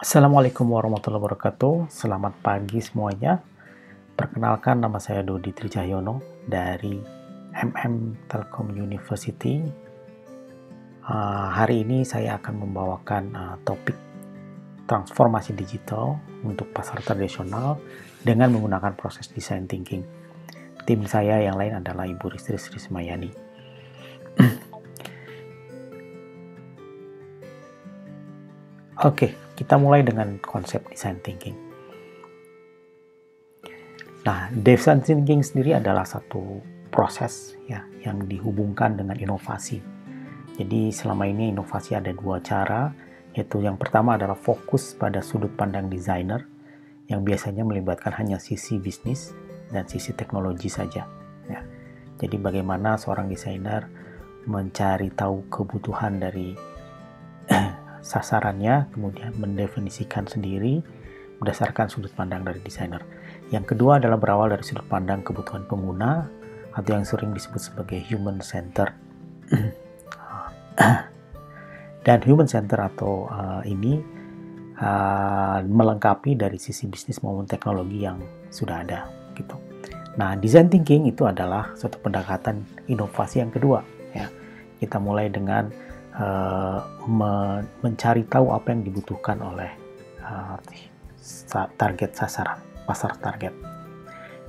Assalamualaikum warahmatullahi wabarakatuh. Selamat pagi semuanya. Perkenalkan, nama saya Dodi Trijahyono dari MM Telkom University. Hari ini saya akan membawakan topik transformasi digital untuk pasar tradisional dengan menggunakan proses design thinking. Tim saya yang lain adalah Ibu Ristri Srismayani. Oke, kita mulai dengan konsep design thinking. Nah, design thinking sendiri adalah satu proses ya yang dihubungkan dengan inovasi. Jadi selama ini inovasi ada dua cara, yaitu yang pertama adalah fokus pada sudut pandang desainer yang biasanya melibatkan hanya sisi bisnis dan sisi teknologi saja. Ya. Jadi bagaimana seorang desainer mencari tahu kebutuhan dari sasarannya, kemudian mendefinisikan sendiri berdasarkan sudut pandang dari desainer. Yang kedua adalah berawal dari sudut pandang kebutuhan pengguna atau yang sering disebut sebagai human center. Dan human center atau ini melengkapi dari sisi bisnis maupun teknologi yang sudah ada gitu. Nah, design thinking itu adalah suatu pendekatan inovasi yang kedua ya. Kita mulai dengan mencari tahu apa yang dibutuhkan oleh target sasaran, pasar target.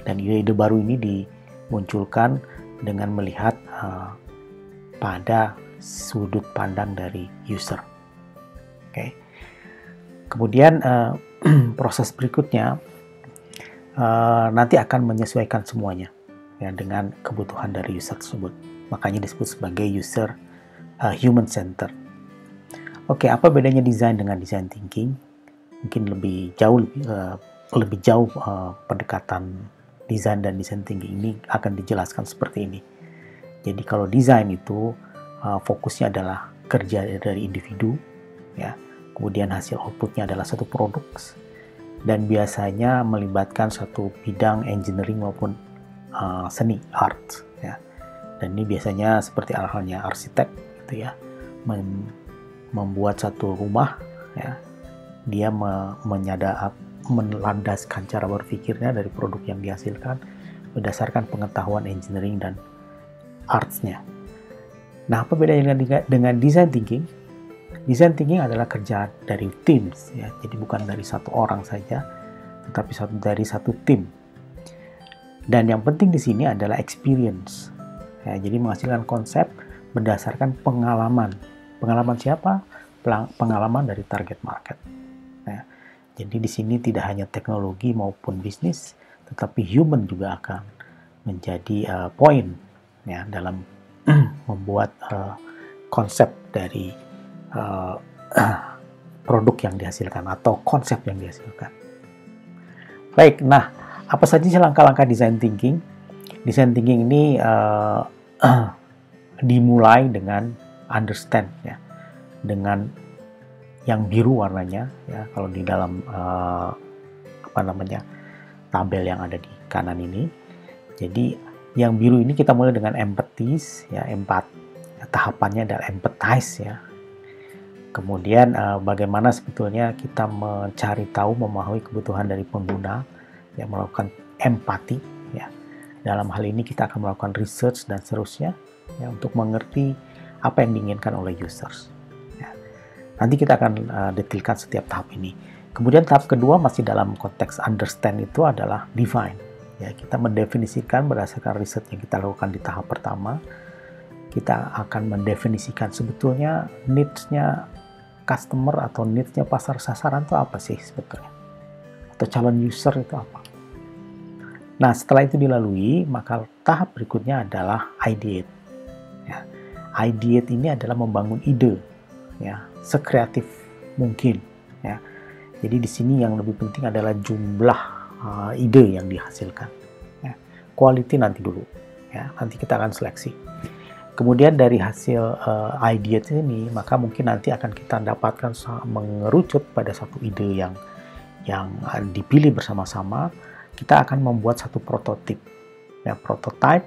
Dan ide-ide baru ini dimunculkan dengan melihat pada sudut pandang dari user. Oke. Kemudian proses berikutnya nanti akan menyesuaikan semuanya ya dengan kebutuhan dari user tersebut. Makanya disebut sebagai user human center. Oke, apa bedanya desain dengan design thinking? Mungkin lebih jauh pendekatan desain dan design thinking ini akan dijelaskan seperti ini. Jadi kalau desain itu fokusnya adalah kerja dari individu, ya. Kemudian hasil outputnya adalah satu produk dan biasanya melibatkan satu bidang engineering maupun seni art, ya. Dan ini biasanya seperti halnya arsitek, gitu ya, membuat satu rumah, ya. Dia melandaskan cara berpikirnya dari produk yang dihasilkan berdasarkan pengetahuan engineering dan arts-nya. Nah, apa bedanya dengan design thinking? Design thinking adalah kerja dari teams, ya. Jadi bukan dari satu orang saja, tetapi dari satu tim. Dan yang penting di sini adalah experience. Ya, jadi menghasilkan konsep berdasarkan pengalaman. Pengalaman siapa? Pengalaman dari target market. Nah, jadi di sini tidak hanya teknologi maupun bisnis, tetapi human juga akan menjadi poin ya dalam membuat konsep dari produk yang dihasilkan atau konsep yang dihasilkan. Baik, nah apa saja sih langkah-langkah design thinking? Design thinking ini dimulai dengan understand ya, dengan yang biru warnanya ya, kalau di dalam tabel yang ada di kanan ini. Jadi yang biru ini kita mulai dengan empathize ya, tahapannya adalah empathize ya. Kemudian bagaimana sebetulnya kita mencari tahu, memahami kebutuhan dari pengguna, yang melakukan empati ya. Dalam hal ini kita akan melakukan research dan seterusnya ya, untuk mengerti apa yang diinginkan oleh users. Ya. Nanti kita akan detailkan setiap tahap ini. Kemudian tahap kedua masih dalam konteks understand, itu adalah define. Ya, kita mendefinisikan berdasarkan riset yang kita lakukan di tahap pertama. Kita akan mendefinisikan sebetulnya needs-nya customer atau needs-nya pasar sasaran itu apa sih sebetulnya, atau calon user itu apa. Nah, setelah itu dilalui, maka tahap berikutnya adalah ideate. Ya, ideate ini adalah membangun ide, ya, sekreatif mungkin. Ya, jadi di sini yang lebih penting adalah jumlah ide yang dihasilkan. Ya, quality nanti dulu. Ya, nanti kita akan seleksi. Kemudian dari hasil ideate ini, maka mungkin nanti akan kita dapatkan mengerucut pada satu ide yang dipilih bersama-sama. Kita akan membuat satu prototip. Ya, prototype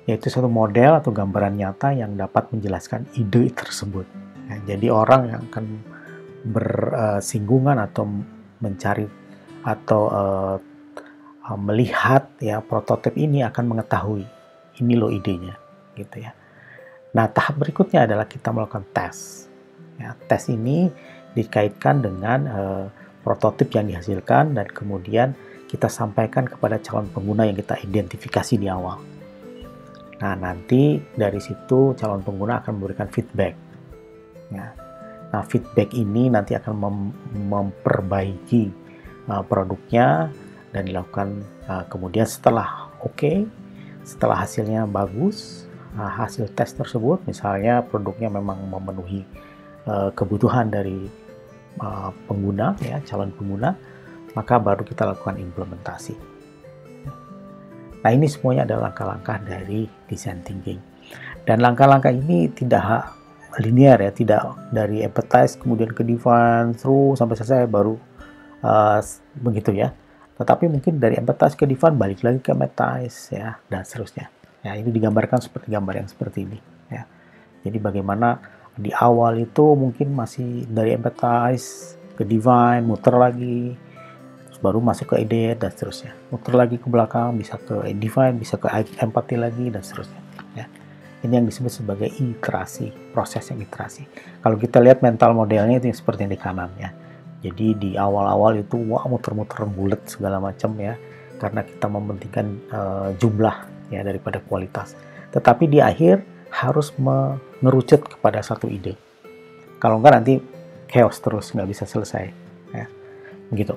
yaitu satu model atau gambaran nyata yang dapat menjelaskan ide tersebut. Ya, jadi orang yang akan bersinggungan atau mencari atau melihat ya prototip ini akan mengetahui ini loh idenya gitu ya. Nah, tahap berikutnya adalah kita melakukan tes. Ya, tes ini dikaitkan dengan prototip yang dihasilkan dan kemudian kita sampaikan kepada calon pengguna yang kita identifikasi di awal. Nah, nanti dari situ calon pengguna akan memberikan feedback. Ya. Nah, feedback ini nanti akan memperbaiki produknya dan dilakukan kemudian setelah setelah hasilnya bagus, hasil tes tersebut misalnya produknya memang memenuhi kebutuhan dari pengguna ya, calon pengguna, maka baru kita lakukan implementasi. Nah, ini semuanya adalah langkah-langkah dari design thinking. Dan langkah-langkah ini tidak linear ya, tidak dari empathize kemudian ke define terus sampai selesai baru begitu ya. Tetapi mungkin dari empathize ke define balik lagi ke empathize ya, dan seterusnya. Ya, ini digambarkan seperti gambar yang seperti ini ya. Jadi bagaimana di awal itu mungkin masih dari empathize ke define, muter lagi, terus baru masuk ke ide dan seterusnya. Muter lagi ke belakang, bisa ke define, bisa ke empathy lagi dan seterusnya ya. Ini yang disebut sebagai iterasi, proses yang iterasi. Kalau kita lihat mental modelnya itu yang seperti yang di kanan ya. Jadi di awal-awal itu wah muter-muter bulat segala macam ya, karena kita mementingkan jumlah ya daripada kualitas. Tetapi di akhir harus mengerucut kepada satu ide. Kalau enggak nanti chaos terus, nggak bisa selesai ya. Begitu.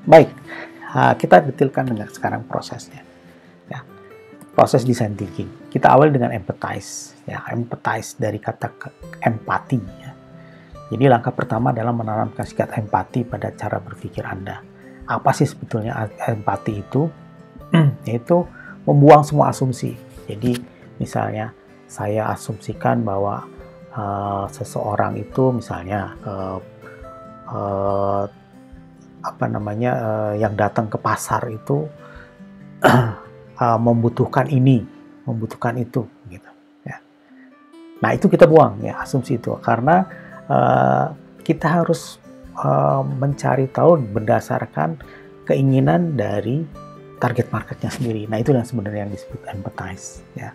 Baik, kita detailkan dengan sekarang prosesnya ya. Proses design thinking. Kita awali dengan empathize ya, empathize dari kata empati ya. Jadi langkah pertama adalah menanamkan sikap empati pada cara berpikir Anda. Apa sih sebetulnya empati itu? Yaitu membuang semua asumsi. Jadi misalnya saya asumsikan bahwa seseorang itu misalnya yang datang ke pasar itu membutuhkan ini, membutuhkan itu gitu ya. Nah, itu kita buang ya asumsi itu, karena kita harus mencari tahu berdasarkan keinginan dari target marketnya sendiri. Nah, itu yang sebenarnya yang disebut empathize ya.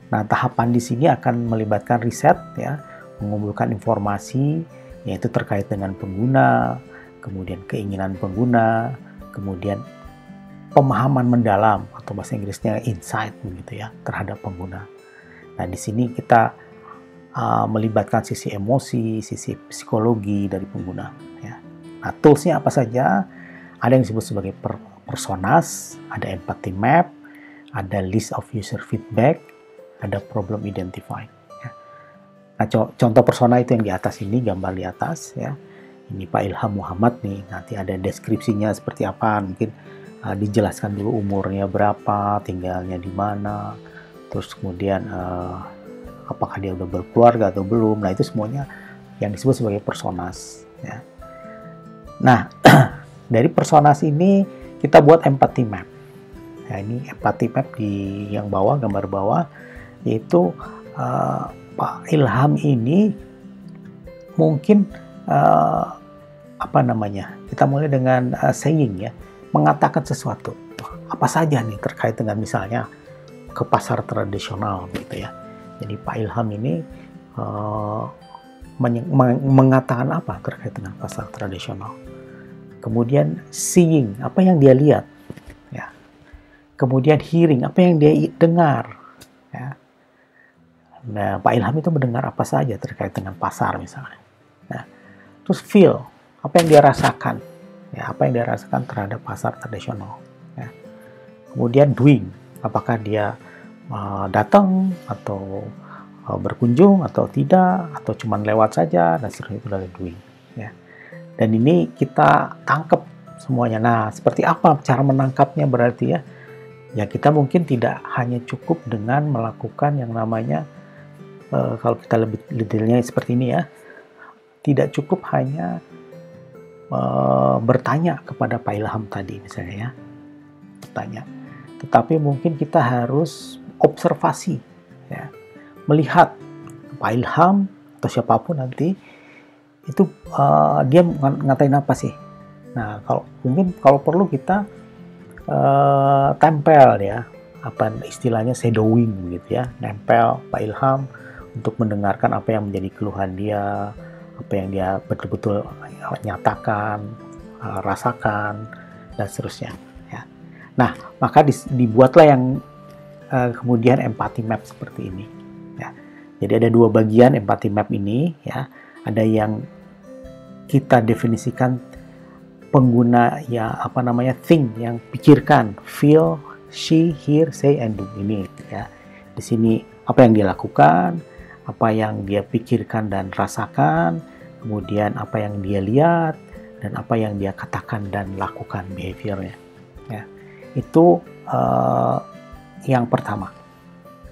Nah, tahapan di sini akan melibatkan riset ya, mengumpulkan informasi yaitu terkait dengan pengguna, kemudian keinginan pengguna, kemudian pemahaman mendalam atau bahasa Inggrisnya insight begitu ya terhadap pengguna. Nah, di sini kita melibatkan sisi emosi, sisi psikologi dari pengguna ya. Nah, toolsnya apa saja? Ada yang disebut sebagai personas, ada empathy map, ada list of user feedback, ada problem identify ya. Nah, contoh persona itu yang di atas ini, gambar di atas ya. Ini Pak Ilham Muhammad nih, nanti ada deskripsinya seperti apa, mungkin dijelaskan dulu umurnya berapa, tinggalnya di mana, terus kemudian apakah dia udah berkeluarga atau belum. Nah, itu semuanya yang disebut sebagai personas ya. Nah, dari personas ini kita buat empathy map. Nah, ini empathy map di yang bawah, gambar bawah, yaitu Pak Ilham ini mungkin kita mulai dengan saying ya, mengatakan sesuatu apa saja nih terkait dengan misalnya ke pasar tradisional gitu ya. Jadi Pak Ilham ini mengatakan apa terkait dengan pasar tradisional. Kemudian seeing, apa yang dia lihat. Ya. Kemudian hearing, apa yang dia dengar. Ya. Nah, Pak Ilham itu mendengar apa saja terkait dengan pasar misalnya. Nah, terus feel, apa yang dia rasakan. Ya, apa yang dia rasakan terhadap pasar tradisional. Ya. Kemudian doing, apakah dia datang atau berkunjung atau tidak, atau cuma lewat saja, dan seterusnya, itu dari doing ya. Dan ini kita tangkap semuanya. Nah, seperti apa cara menangkapnya berarti ya? Ya, kita mungkin tidak hanya cukup dengan melakukan yang namanya kalau kita lebih detailnya seperti ini ya, tidak cukup hanya bertanya kepada Pak Ilham tadi misalnya ya, bertanya, tetapi mungkin kita harus observasi ya, melihat Pak Ilham atau siapapun nanti itu dia ngatain apa sih. Nah, kalau perlu kita tempel ya, apa istilahnya shadowing gitu ya, nempel Pak Ilham untuk mendengarkan apa yang menjadi keluhan dia, apa yang dia betul-betul nyatakan, rasakan, dan seterusnya. Ya. Nah, maka dibuatlah yang kemudian empathy map seperti ini. Ya. Jadi ada dua bagian empathy map ini. Ya. Ada yang kita definisikan pengguna ya apa namanya think, yang pikirkan, feel, see, hear, say, and do ini. Ya. Di sini apa yang dia lakukan, apa yang dia pikirkan dan rasakan, kemudian apa yang dia lihat, dan apa yang dia katakan dan lakukan behaviornya. Ya. Itu yang pertama.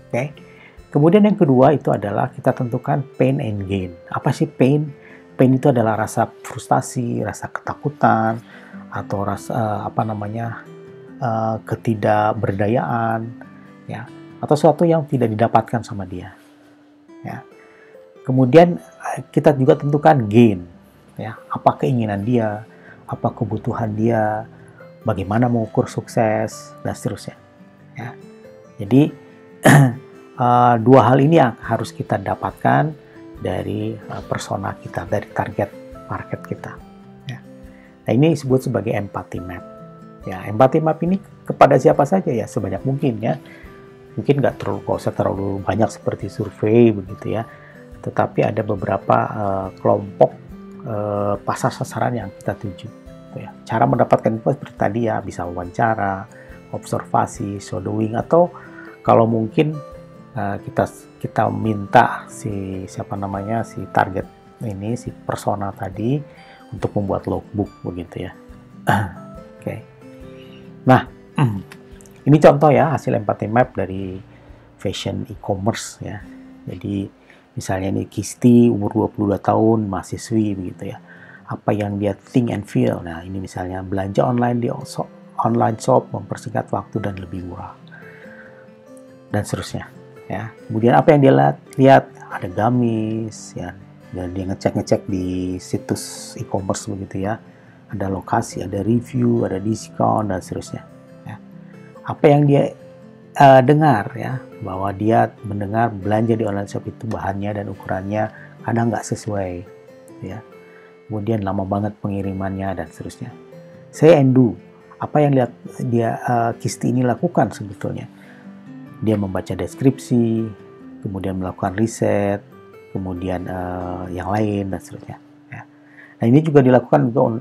Oke. Kemudian yang kedua itu adalah kita tentukan pain and gain. Apa sih pain? Pain itu adalah rasa frustasi, rasa ketakutan, atau rasa ketidakberdayaan, ya, atau sesuatu yang tidak didapatkan sama dia. Ya. Kemudian kita juga tentukan gain, ya, apa keinginan dia, apa kebutuhan dia, bagaimana mengukur sukses, dan seterusnya. Ya. Jadi dua hal ini yang harus kita dapatkan dari persona kita, dari target market kita. Ya. Nah, ini disebut sebagai empathy map. Ya, empathy map ini kepada siapa saja ya, sebanyak mungkin ya. Mungkin nggak usah terlalu banyak seperti survei begitu ya. Tetapi ada beberapa kelompok pasar sasaran yang kita tuju. Ya. Cara mendapatkan info seperti tadi ya, bisa wawancara, observasi, shadowing, atau kalau mungkin kita minta si target ini, si persona tadi untuk membuat logbook begitu ya. Oke. Nah, ini contoh ya hasil empathy map dari fashion e-commerce ya. Jadi misalnya ini Kisti, umur 22 tahun, mahasiswi begitu ya. Apa yang dia think and feel. Nah, ini misalnya belanja online di online shop, mempersingkat waktu dan lebih murah. Dan seterusnya. Ya, kemudian apa yang dia lihat, ada gamis ya, dan dia ngecek di situs e-commerce begitu ya, ada lokasi, ada review, ada diskon, dan seterusnya ya. Apa yang dia dengar ya, bahwa dia mendengar belanja di online shop itu bahannya dan ukurannya kadang nggak sesuai ya, kemudian lama banget pengirimannya, dan seterusnya. Say and do, apa yang dia Kisti ini lakukan sebetulnya. Dia membaca deskripsi, kemudian melakukan riset, kemudian yang lain, dan seterusnya. Ya. Nah, ini juga dilakukan juga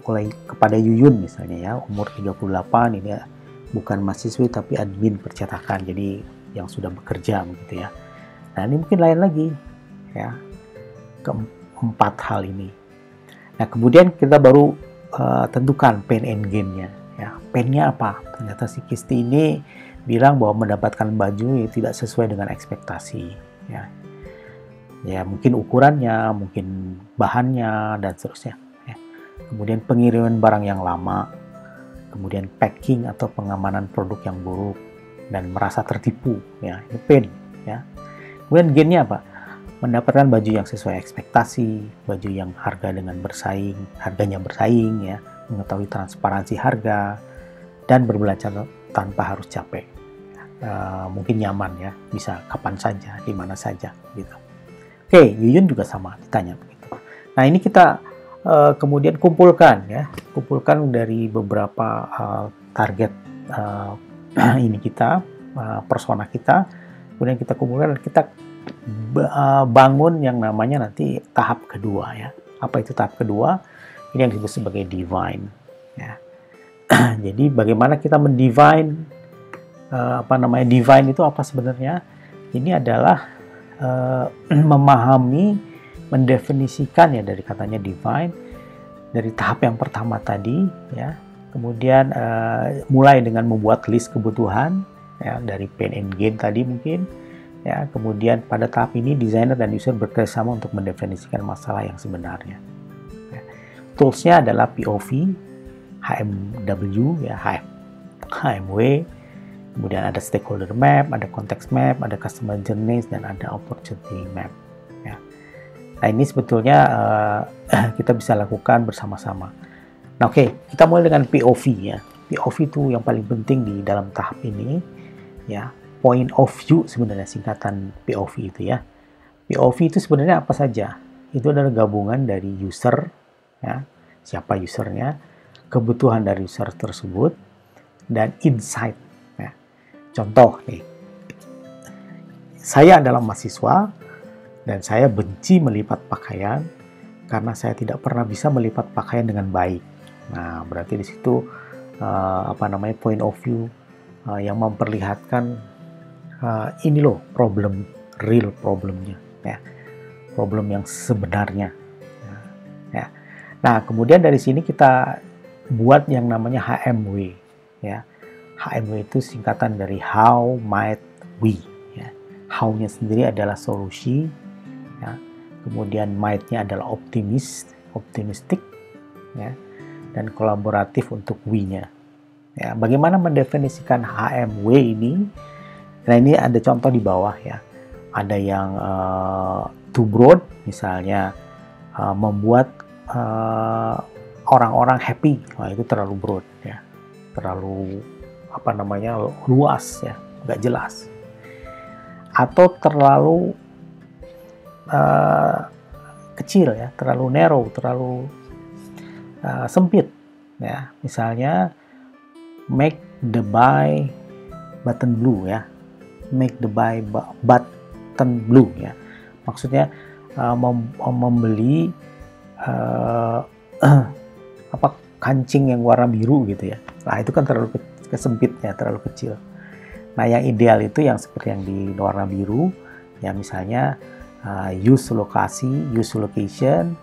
kepada Yuyun misalnya ya, umur 38, ini ya, bukan mahasiswi tapi admin percetakan, jadi yang sudah bekerja begitu ya. Nah, ini mungkin lain lagi ya, keempat hal ini. Nah, kemudian kita baru tentukan pain and gain-nya. Ya, pain-nya apa? Ternyata si Kisti ini bilang bahwa mendapatkan baju yang tidak sesuai dengan ekspektasi. Ya mungkin ukurannya, mungkin bahannya, dan seterusnya. Ya. Kemudian pengiriman barang yang lama, kemudian packing atau pengamanan produk yang buruk, dan merasa tertipu. Ya, itu pain. Ya. Kemudian gain-nya apa? Mendapatkan baju yang sesuai ekspektasi, baju yang harganya bersaing, ya, mengetahui transparansi harga, dan berbelanja tanpa harus capek. Mungkin nyaman ya, bisa kapan saja, di mana saja gitu. Oke, Yuyun juga sama ditanya begitu. Nah, ini kita kemudian kumpulkan dari beberapa target ini kita, persona kita, kemudian kita kumpulkan dan kita bangun yang namanya nanti tahap kedua ya. Apa itu tahap kedua? Ini yang disebut sebagai divine ya. Jadi bagaimana kita mendivine divine itu apa sebenarnya? Ini adalah memahami, mendefinisikan ya, dari katanya divine, dari tahap yang pertama tadi ya. Kemudian mulai dengan membuat list kebutuhan ya, dari pain and gain tadi mungkin ya. Kemudian pada tahap ini desainer dan user bekerjasama untuk mendefinisikan masalah yang sebenarnya. Ya. Toolsnya adalah POV, HMW ya, HMW. Kemudian ada stakeholder map, ada context map, ada customer journey, dan ada opportunity map. Ya. Nah, ini sebetulnya kita bisa lakukan bersama-sama. Nah, oke, kita mulai dengan POV ya. POV itu yang paling penting di dalam tahap ini ya. Point of view sebenarnya singkatan POV itu ya. POV itu sebenarnya apa saja? Itu adalah gabungan dari user ya, siapa usernya, kebutuhan dari user tersebut, dan insight ya. Contoh nih, saya adalah mahasiswa dan saya benci melipat pakaian karena saya tidak pernah bisa melipat pakaian dengan baik. Nah, berarti di situ point of view yang memperlihatkan ini loh real problemnya ya, problem yang sebenarnya ya. Nah, kemudian dari sini kita buat yang namanya HMW ya. HMW itu singkatan dari how might we ya. How-nya sendiri adalah solusi ya. Kemudian might-nya adalah optimistic ya, dan kolaboratif untuk we-nya ya. Bagaimana mendefinisikan HMW ini? Nah, ini ada contoh di bawah ya. Ada yang too broad, misalnya membuat orang-orang happy. Nah, itu terlalu broad ya. Terlalu luas ya, nggak jelas. Atau terlalu kecil ya, terlalu narrow, terlalu sempit ya. Misalnya make the buy button blue ya. Make the buy button blue ya. Maksudnya membeli kancing yang warna biru gitu ya. Nah, itu kan terlalu kesempit ya, terlalu kecil. Nah, yang ideal itu yang seperti yang di warna biru ya, misalnya use location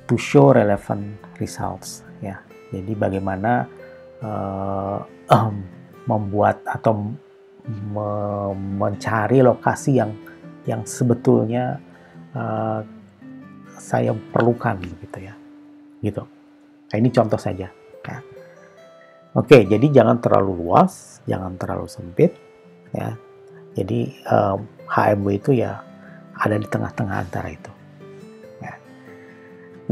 to show relevant results ya. Jadi bagaimana membuat atau mencari lokasi yang sebetulnya saya perlukan gitu ya, gitu. Nah, ini contoh saja ya. Oke, jadi jangan terlalu luas, jangan terlalu sempit ya. Jadi HMW itu ya ada di tengah-tengah antara itu ya.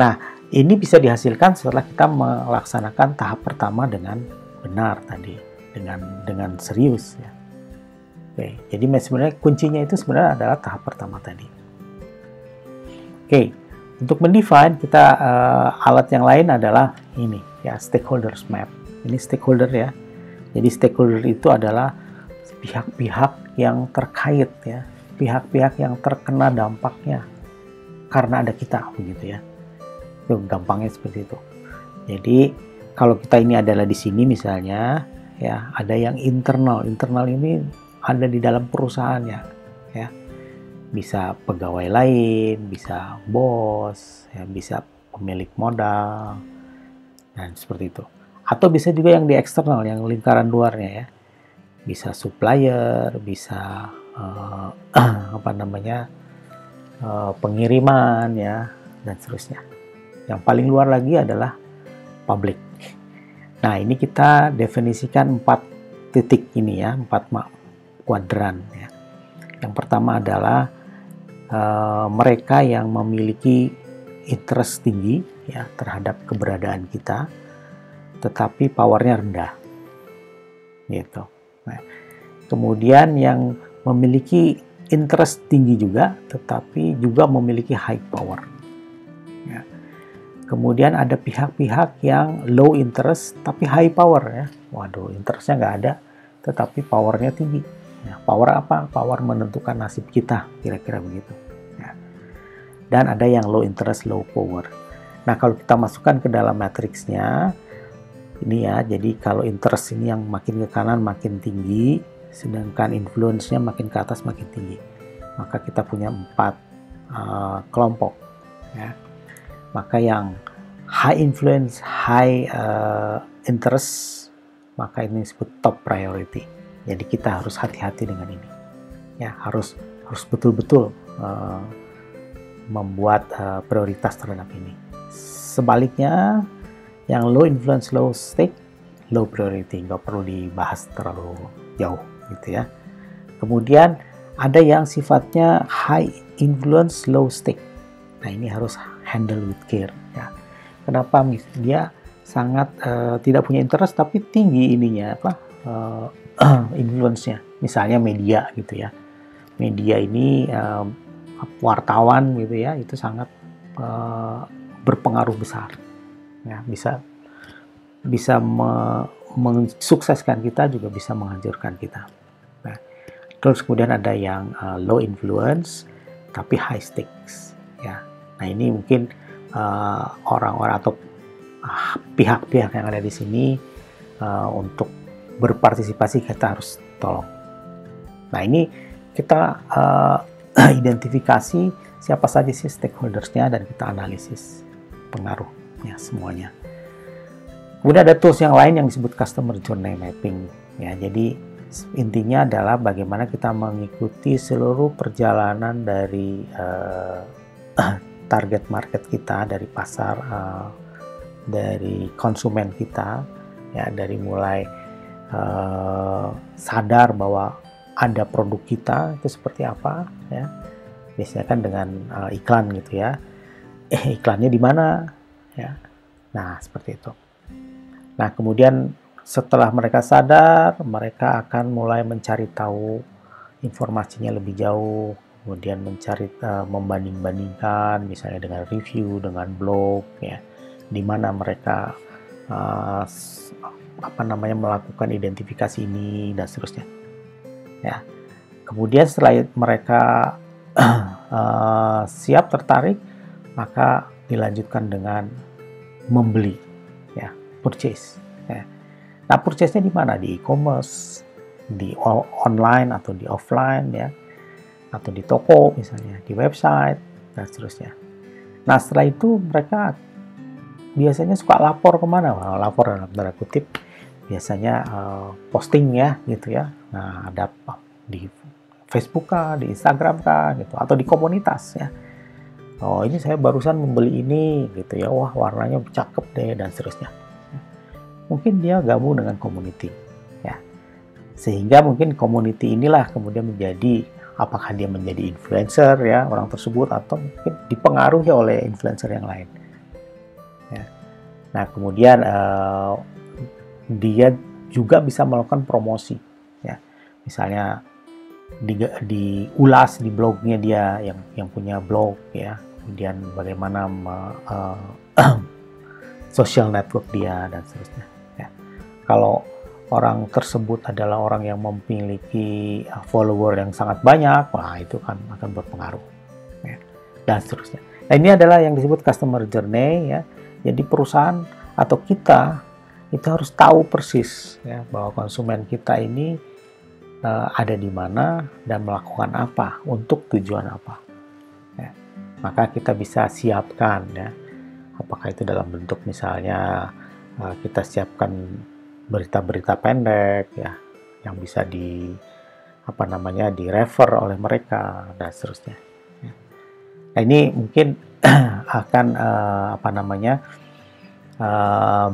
Nah, ini bisa dihasilkan setelah kita melaksanakan tahap pertama dengan benar tadi, dengan serius ya. Oke, jadi sebenarnya kuncinya itu sebenarnya adalah tahap pertama tadi. Oke, untuk mendefine kita alat yang lain adalah ini ya, stakeholders map. Ini stakeholder ya. Jadi stakeholder itu adalah pihak-pihak yang terkait ya, pihak-pihak yang terkena dampaknya karena ada kita begitu ya. Itu gampangnya seperti itu. Jadi kalau kita ini adalah di sini misalnya ya, ada yang internal. Internal ini ada di dalam perusahaannya ya, bisa pegawai lain, bisa bos ya, bisa pemilik modal dan seperti itu. Atau bisa juga yang di eksternal, yang lingkaran luarnya ya, bisa supplier, bisa pengiriman ya, dan seterusnya. Yang paling luar lagi adalah public. Nah, ini kita definisikan 4 titik ini ya, 4 kuadran ya. Yang pertama adalah mereka yang memiliki interest tinggi ya terhadap keberadaan kita, tetapi powernya rendah gitu. Nah, kemudian yang memiliki interest tinggi juga, tetapi juga memiliki high power ya. Kemudian ada pihak-pihak yang low interest tapi high power ya. Waduh, interestnya nggak ada, tetapi powernya tinggi. Ya, power apa? Power menentukan nasib kita, kira-kira begitu. Ya. Dan ada yang low interest, low power. Nah, kalau kita masukkan ke dalam matriksnya, ini ya, jadi kalau interest ini yang makin ke kanan makin tinggi, sedangkan influence-nya makin ke atas makin tinggi. Maka kita punya 4 kelompok. Ya. Maka yang high influence, high interest, maka ini disebut top priority. Jadi kita harus hati-hati dengan ini. Ya, harus betul-betul membuat prioritas terhadap ini. Sebaliknya, yang low influence, low stake, low priority, nggak perlu dibahas terlalu jauh gitu ya. Kemudian ada yang sifatnya high influence, low stake. Nah, ini harus handle with care ya. Kenapa? Dia sangat tidak punya interest tapi tinggi ininya apa influence-nya. Misalnya media gitu ya. Media ini wartawan gitu ya, itu sangat berpengaruh besar. Ya, bisa mensukseskan kita, juga bisa menghancurkan kita. Nah, terus kemudian ada yang low influence tapi high stakes ya. Nah, ini mungkin orang-orang atau pihak-pihak yang ada di sini untuk berpartisipasi kita harus tolong. Nah, ini kita identifikasi siapa saja sih stakeholders-nya dan kita analisis pengaruhnya semuanya. Kemudian ada tools yang lain yang disebut customer journey mapping ya. Jadi intinya adalah bagaimana kita mengikuti seluruh perjalanan dari target market kita, dari pasar, dari konsumen kita ya, dari mulai sadar bahwa ada produk kita itu seperti apa ya. Biasanya kan dengan iklan gitu ya. Iklannya di mana ya. Nah, seperti itu. Nah, kemudian setelah mereka sadar, mereka akan mulai mencari tahu informasinya lebih jauh, kemudian mencari membanding-bandingkan misalnya dengan review, dengan blog ya, di mana mereka melakukan identifikasi ini dan seterusnya. Ya. Kemudian setelah mereka siap tertarik, maka dilanjutkan dengan membeli ya, purchase ya. Nah, purchase-nya di mana? Di e-commerce, di online atau di offline ya, atau di toko misalnya, di website dan seterusnya. Nah, setelah itu mereka biasanya suka lapor kemana? Lapor dalam tanda kutip biasanya posting ya gitu ya. Nah, ada di Facebook kah, di Instagram kah gitu, atau di komunitas ya. Oh, ini saya barusan membeli ini gitu ya. Wah, warnanya cakep deh dan seterusnya. Mungkin dia gabung dengan community ya. Sehingga mungkin community inilah kemudian menjadi, apakah dia menjadi influencer ya orang tersebut, atau mungkin dipengaruhi oleh influencer yang lain. Ya. Nah, kemudian dia juga bisa melakukan promosi ya. Misalnya diulas di blognya dia yang punya blog ya, kemudian bagaimana social network dia dan seterusnya ya. Kalau orang tersebut adalah orang yang memiliki follower yang sangat banyak, wah itu kan akan berpengaruh ya, dan seterusnya. Nah, ini adalah yang disebut customer journey ya. Jadi perusahaan atau kita itu harus tahu persis ya bahwa konsumen kita ini ada di mana dan melakukan apa, untuk tujuan apa ya. Maka kita bisa siapkan ya, apakah itu dalam bentuk misalnya kita siapkan berita-berita pendek ya yang bisa direfer oleh mereka dan seterusnya ya. Nah, ini mungkin akan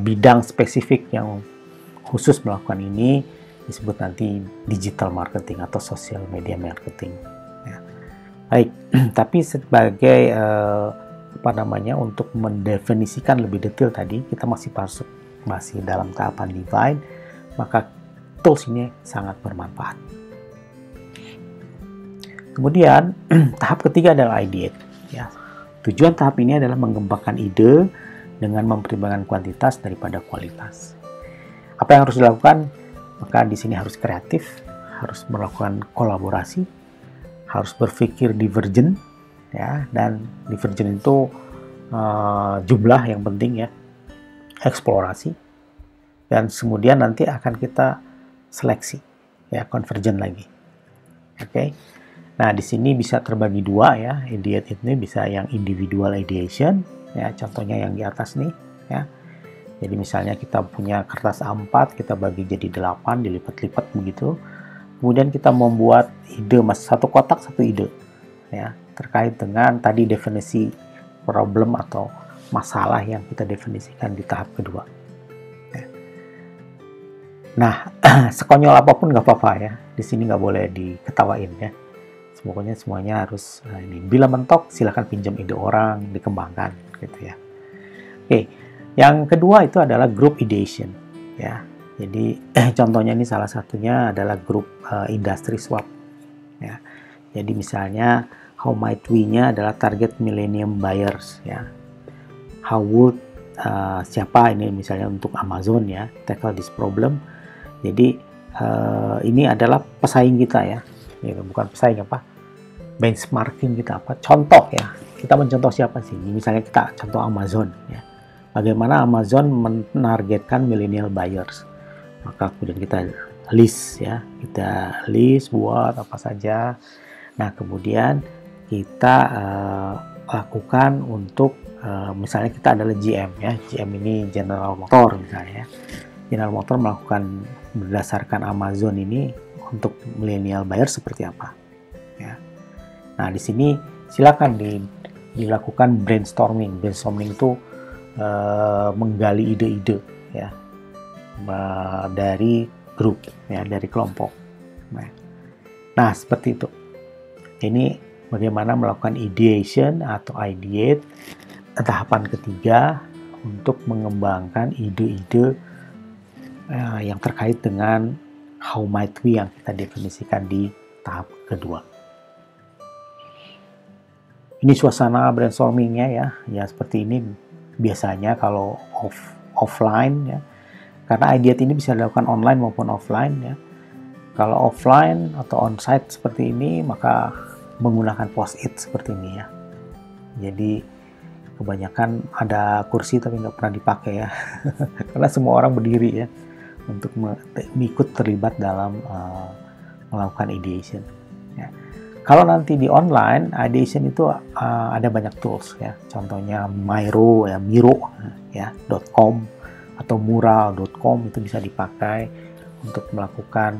bidang spesifik yang khusus melakukan ini disebut nanti digital marketing atau social media marketing ya. Baik, tapi sebagai untuk mendefinisikan lebih detail tadi, kita masih dalam tahapan define, maka tools ini sangat bermanfaat. Kemudian tahap ketiga adalah ideate ya. Tujuan tahap ini adalah mengembangkan ide dengan mempertimbangkan kuantitas daripada kualitas. Apa yang harus dilakukan? Maka di sini harus kreatif, harus melakukan kolaborasi, harus berpikir divergent ya, dan divergent itu jumlah yang penting ya, eksplorasi, dan kemudian nanti akan kita seleksi ya, convergent lagi. Oke. Nah, di sini bisa terbagi dua ya. Ideate ini bisa yang individual ideation ya, contohnya yang di atas nih ya. Jadi misalnya kita punya kertas A4, kita bagi jadi 8, dilipat-lipat begitu. Kemudian kita membuat ide, satu kotak satu ide ya, terkait dengan tadi definisi problem atau masalah yang kita definisikan di tahap kedua ya. Nah, sekonyol apapun nggak apa-apa ya, di sini nggak boleh diketawain ya. Pokoknya semuanya harus ini. Bila mentok, silahkan pinjam ide orang, dikembangkan, gitu ya. Oke, yang kedua itu adalah group ideation, ya. Jadi contohnya ini salah satunya adalah grup industry swap, ya. Jadi misalnya how might we-nya adalah target millennium buyers, ya. How would siapa ini misalnya untuk Amazon ya tackle this problem. Jadi ini adalah pesaing kita ya, bukan pesaing apa? Benchmarking kita apa? Contoh ya. Kita mencontoh siapa sih? Misalnya kita contoh Amazon ya. Bagaimana Amazon menargetkan millennial buyers? Maka kemudian kita list ya. Kita list buat apa saja. Nah, kemudian kita lakukan untuk misalnya kita adalah GM ya. GM ini General Motor misalnya ya. General Motor melakukan berdasarkan Amazon ini untuk millennial buyers seperti apa ya. Nah, di sini silakan dilakukan brainstorming. Brainstorming itu menggali ide-ide ya dari grup ya, dari kelompok. Nah, seperti itu. Ini bagaimana melakukan ideation atau ideate, tahapan ketiga untuk mengembangkan ide-ide yang terkait dengan how might we yang kita definisikan di tahap kedua. Ini suasana brainstormingnya ya seperti ini biasanya kalau offline ya, karena ideate ini bisa dilakukan online maupun offline ya. Kalau offline atau onsite seperti ini maka menggunakan post-it seperti ini ya. Jadi kebanyakan ada kursi tapi nggak pernah dipakai ya, karena semua orang berdiri ya untuk ikut terlibat dalam melakukan ideation. Ya. Kalau nanti di online, ideation itu ada banyak tools ya. Contohnya Miro ya, .com atau mural.com itu bisa dipakai untuk melakukan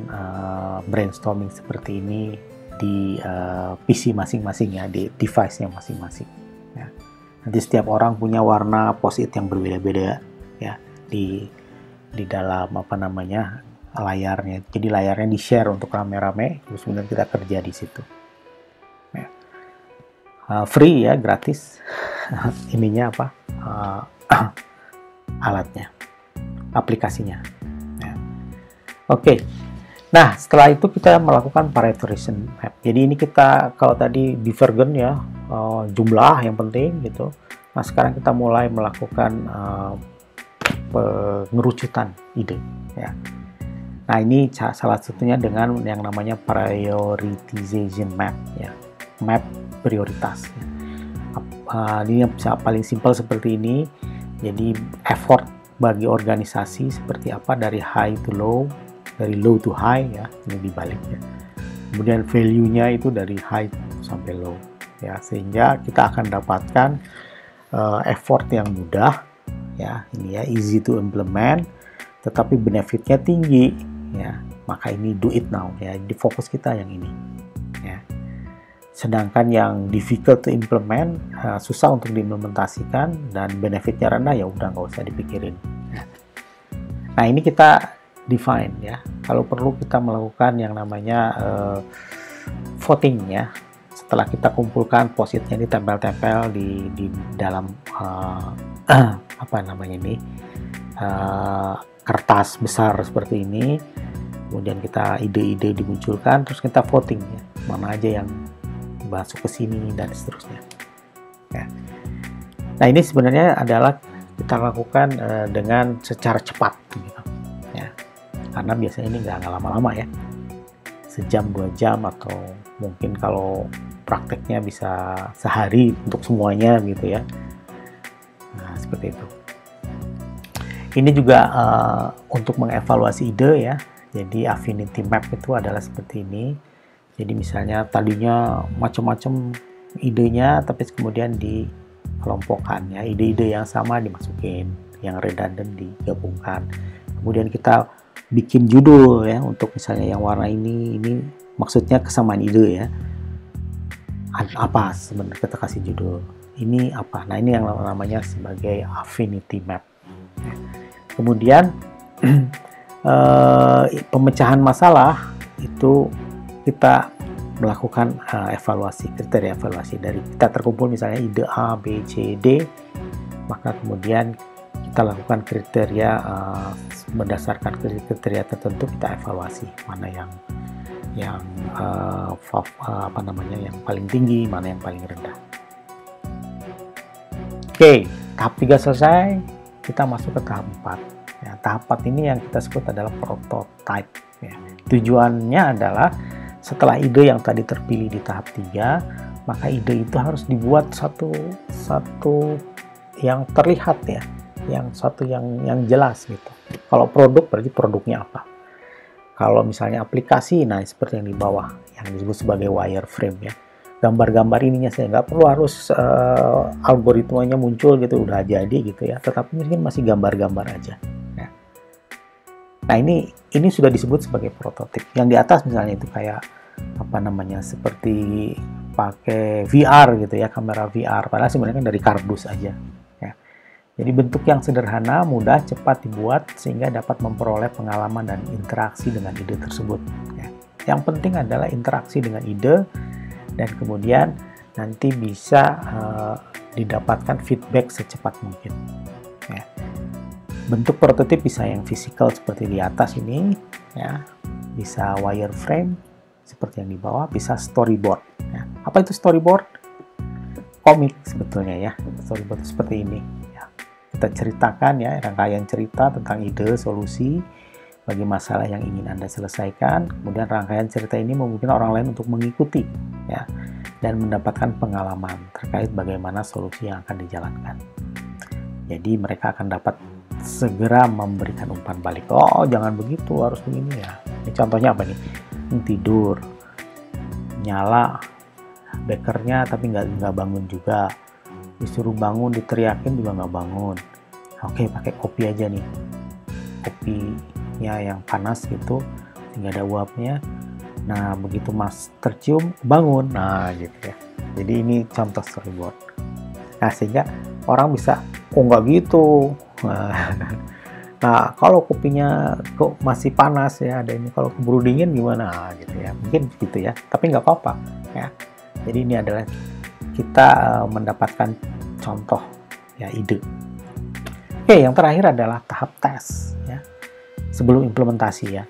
brainstorming seperti ini di PC masing-masing ya, di device-nya masing-masing. Ya. Nanti setiap orang punya warna post-it yang berbeda-beda ya di dalam layarnya. Jadi layarnya di-share untuk rame-rame, terus kemudian kita kerja di situ. Free ya, gratis ininya apa alatnya, aplikasinya ya. Oke. Nah, setelah itu kita melakukan Pareto Reason Map. Jadi ini kita kalau tadi divergen ya, jumlah yang penting gitu. Nah, sekarang kita mulai melakukan pengerucutan ide ya. Nah, ini salah satunya dengan yang namanya prioritization map ya, map prioritas. Ini yang bisa paling simpel seperti ini. Jadi effort bagi organisasi seperti apa dari high to low, dari low to high ya, ini dibalik ya. Kemudian value-nya itu dari high sampai low ya, sehingga kita akan dapatkan effort yang mudah ya, ini ya, easy to implement, tetapi benefitnya tinggi ya. Maka ini do it now ya, di fokus kita yang ini ya. Sedangkan yang difficult to implement, susah untuk diimplementasikan dan benefitnya rendah, ya udah nggak usah dipikirin. Nah, ini kita define ya. Kalau perlu kita melakukan yang namanya voting ya. Setelah kita kumpulkan post-itnya ini tempel-tempel di dalam kertas besar seperti ini. Kemudian kita ide-ide dimunculkan, terus kita voting ya. Mana aja yang masuk ke sini dan seterusnya ya. Nah, ini sebenarnya adalah kita lakukan dengan secara cepat gitu ya, karena biasanya ini nggak lama-lama ya, sejam 2 jam atau mungkin kalau prakteknya bisa sehari untuk semuanya gitu ya. Nah, seperti itu. Ini juga untuk mengevaluasi ide ya. Jadi affinity map itu adalah seperti ini. Jadi misalnya tadinya macam-macam idenya, tapi kemudian dikelompokkan ya, ide-ide yang sama dimasukin, yang redundant digabungkan. Kemudian kita bikin judul ya, untuk misalnya yang warna ini maksudnya kesamaan ide ya. Apa sebenarnya, kita kasih judul. Ini apa? Nah, ini yang namanya sebagai affinity map. Kemudian pemecahan masalah itu kita melakukan evaluasi, kriteria evaluasi. Dari kita terkumpul misalnya ide A, B, C, D, maka kemudian kita lakukan kriteria, berdasarkan kriteria tertentu kita evaluasi mana yang yang paling tinggi, mana yang paling rendah. Oke, tahap 3 selesai, kita masuk ke tahap 4. Ya, tahap 4 ini yang kita sebut adalah prototype. Ya. Tujuannya adalah setelah ide yang tadi terpilih di tahap 3, maka ide itu harus dibuat satu yang terlihat ya, yang jelas gitu. Kalau produk berarti produknya apa. Kalau misalnya aplikasi, nah seperti yang di bawah, yang disebut sebagai wireframe ya. Gambar-gambar ininya saya nggak perlu harus algoritmanya muncul gitu, udah jadi gitu ya. Tetapi mungkin masih gambar-gambar aja. Ya. Nah ini sudah disebut sebagai prototip. Yang di atas misalnya itu kayak seperti pakai VR gitu ya, kamera VR. Padahal sebenarnya kan dari kardus aja. Ya. Jadi bentuk yang sederhana, mudah, cepat dibuat sehingga dapat memperoleh pengalaman dan interaksi dengan ide tersebut. Ya. Yang penting adalah interaksi dengan ide dan kemudian nanti bisa didapatkan feedback secepat mungkin. Ya. Bentuk prototip bisa yang fisikal seperti di atas ini, ya, bisa wireframe seperti yang di bawah, bisa storyboard. Ya. Apa itu storyboard? Komik sebetulnya ya. Storyboard seperti ini. Ya. Kita ceritakan ya rangkaian cerita tentang ide, solusi bagi masalah yang ingin Anda selesaikan. Kemudian rangkaian cerita ini memungkinkan orang lain untuk mengikuti ya dan mendapatkan pengalaman terkait bagaimana solusi yang akan dijalankan. Jadi mereka akan dapat segera memberikan umpan balik. Oh, jangan begitu, harus begini ya. Ini contohnya apa nih? Tidur, nyala bekernya tapi nggak bangun juga. Disuruh bangun, diteriakin juga nggak bangun. Oke, pakai kopi aja nih. Kopinya yang panas gitu, sehingga ada uapnya. Nah, begitu Mas tercium, bangun. Nah, gitu ya. Jadi ini contoh storyboard. Nah, sehingga orang bisa, oh nggak gitu. Nah, kalau kopinya kok masih panas ya, ada ini. Kalau keburu dingin gimana? Gitu ya. Mungkin gitu ya. Tapi nggak apa-apa ya. Jadi ini adalah kita mendapatkan contoh ya, ide. Oke, yang terakhir adalah tahap tes ya. Sebelum implementasi ya.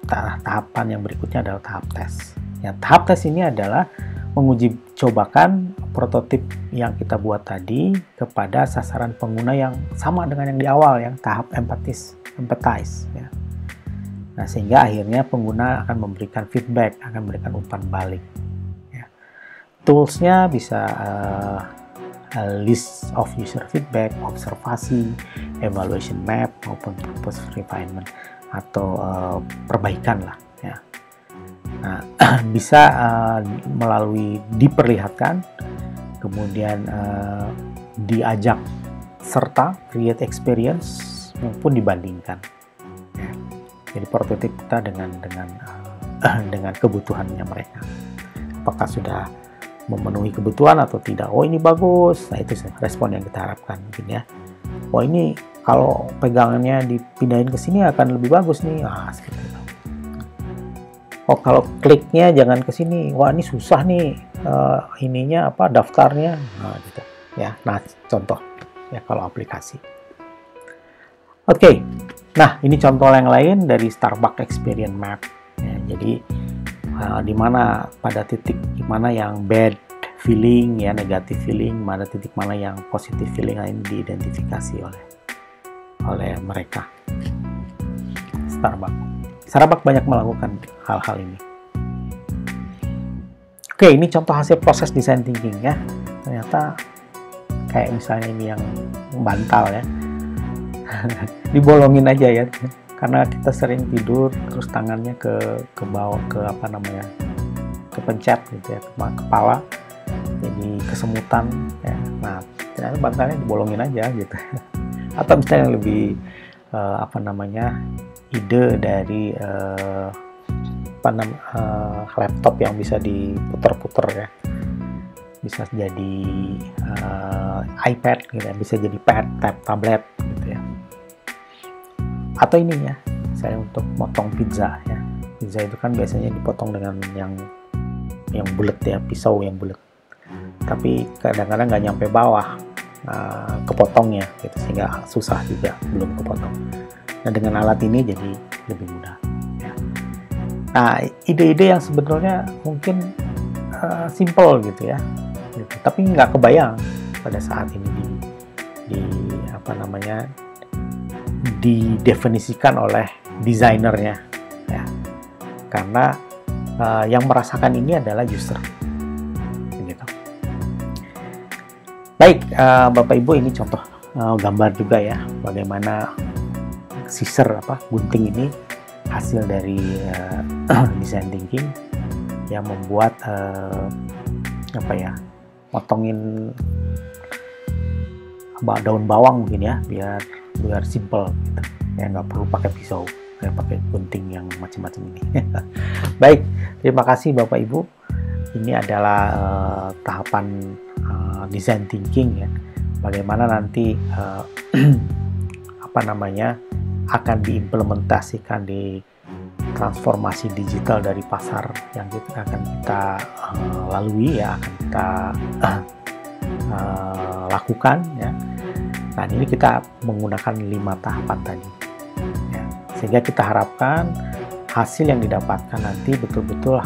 Tahapan yang berikutnya adalah tahap tes. Ya, tahap tes ini adalah menguji cobakan prototip yang kita buat tadi kepada sasaran pengguna yang sama dengan yang di awal, yang tahap empathize ya. Nah, sehingga akhirnya pengguna akan memberikan feedback, akan memberikan umpan balik ya. Toolsnya bisa list of user feedback, observasi, evaluation map maupun purpose refinement atau perbaikan lah ya. Nah, bisa melalui diperlihatkan, kemudian diajak serta create experience maupun dibandingkan. Ya. Jadi prototip kita dengan kebutuhannya mereka. Apakah sudah memenuhi kebutuhan atau tidak? Oh, ini bagus. Nah, itu respon yang kita harapkan mungkin ya. Oh, ini kalau pegangannya dipindahin ke sini akan lebih bagus nih. Ah, seperti itu. Oh, kalau kliknya jangan ke sini. Wah, ini susah nih ininya daftarnya. Nah, gitu. Ya. Nah, contoh ya kalau aplikasi. Oke. Nah, ini contoh yang lain dari Starbucks Experience Map. Ya, jadi di mana pada titik di mana yang bad feeling ya, negative feeling, mana titik mana yang positive feeling ini diidentifikasi oleh mereka. Starbucks banyak melakukan hal-hal ini. Oke, ini contoh hasil proses design thinking ya. Ternyata kayak misalnya ini yang bantal ya. Dibolongin aja ya. Karena kita sering tidur terus tangannya ke bawah, kepencet gitu ya, ke kepala. Jadi kesemutan ya. Nah, ternyata bantalnya dibolongin aja gitu. Atau misalnya lebih ide dari laptop yang bisa diputer-puter ya, bisa jadi iPad gitu ya, bisa jadi tablet gitu ya. Atau ini ya, saya untuk motong pizza ya. Pizza itu kan biasanya dipotong dengan yang yang bulat ya, pisau yang bulat. Tapi kadang-kadang nggak nyampe bawah kepotongnya, gitu, sehingga susah juga belum kepotong. Nah, dengan alat ini jadi lebih mudah. Ya. Nah, ide-ide yang sebenarnya mungkin simple gitu ya, gitu. Tapi nggak kebayang pada saat ini didefinisikan oleh desainernya, ya. Karena yang merasakan ini adalah user. Gitu. Baik, Bapak Ibu, ini contoh gambar juga ya, bagaimana scissor gunting ini hasil dari design thinking yang membuat motongin daun bawang mungkin ya, biar simple gitu. Ya, nggak perlu pakai pisau, kayak pakai gunting yang macam-macam ini. Baik, terima kasih Bapak Ibu. Ini adalah tahapan design thinking ya, bagaimana nanti akan diimplementasikan di transformasi digital dari pasar yang akan kita lalui ya, akan kita lakukan ya. Nah, ini kita menggunakan 5 tahapan tadi ya, sehingga kita harapkan hasil yang didapatkan nanti betul-betul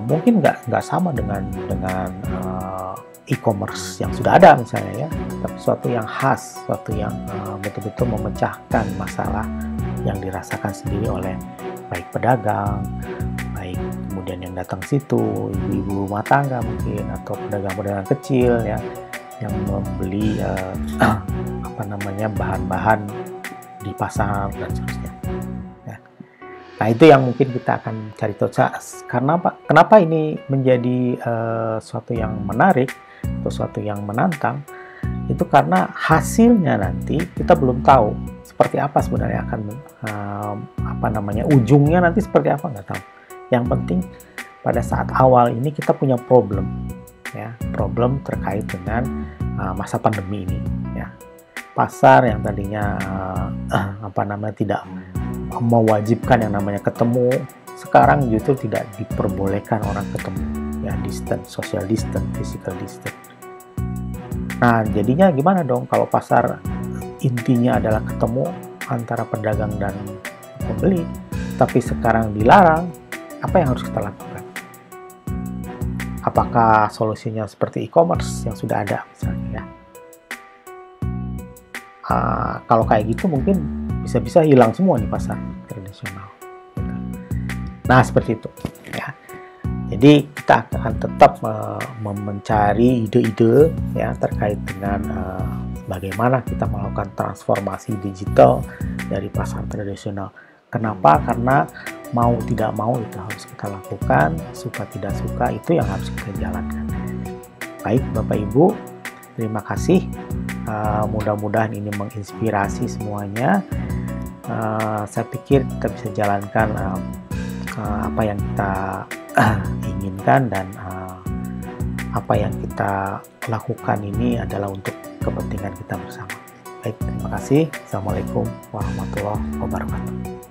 mungkin nggak sama dengan e-commerce yang sudah ada misalnya ya, tapi suatu yang khas, suatu yang betul-betul memecahkan masalah yang dirasakan sendiri oleh baik pedagang, baik kemudian yang datang situ, ibu-ibu rumah tangga mungkin, atau pedagang-pedagang kecil ya, yang membeli bahan-bahan di pasar dan seterusnya. Ya. Nah, itu yang mungkin kita akan cari tahu. Karena apa? Kenapa ini menjadi suatu yang menarik atau suatu yang menantang? Itu karena hasilnya nanti kita belum tahu seperti apa sebenarnya akan ujungnya nanti seperti apa, nggak tahu. Yang penting pada saat awal ini kita punya problem ya, problem terkait dengan masa pandemi ini ya. Pasar yang tadinya tidak mewajibkan yang namanya ketemu, sekarang justru tidak diperbolehkan orang ketemu ya, social distance, physical distance. Nah, jadinya gimana dong kalau pasar intinya adalah ketemu antara pedagang dan pembeli, tapi sekarang dilarang, apa yang harus kita lakukan? Apakah solusinya seperti e-commerce yang sudah ada misalnya ya? Kalau kayak gitu mungkin bisa-bisa hilang semua nih pasar tradisional. Nah, seperti itu ya. Jadi kita akan tetap mencari ide-ide ya terkait dengan bagaimana kita melakukan transformasi digital dari pasar tradisional. Kenapa? Karena mau tidak mau itu harus kita lakukan, suka tidak suka itu yang harus kita jalankan. Baik Bapak Ibu, terima kasih. Mudah-mudahan ini menginspirasi semuanya. Saya pikir kita bisa jalankan apa yang kita inginkan, dan apa yang kita lakukan ini adalah untuk kepentingan kita bersama. Baik, terima kasih. Assalamualaikum warahmatullahi wabarakatuh.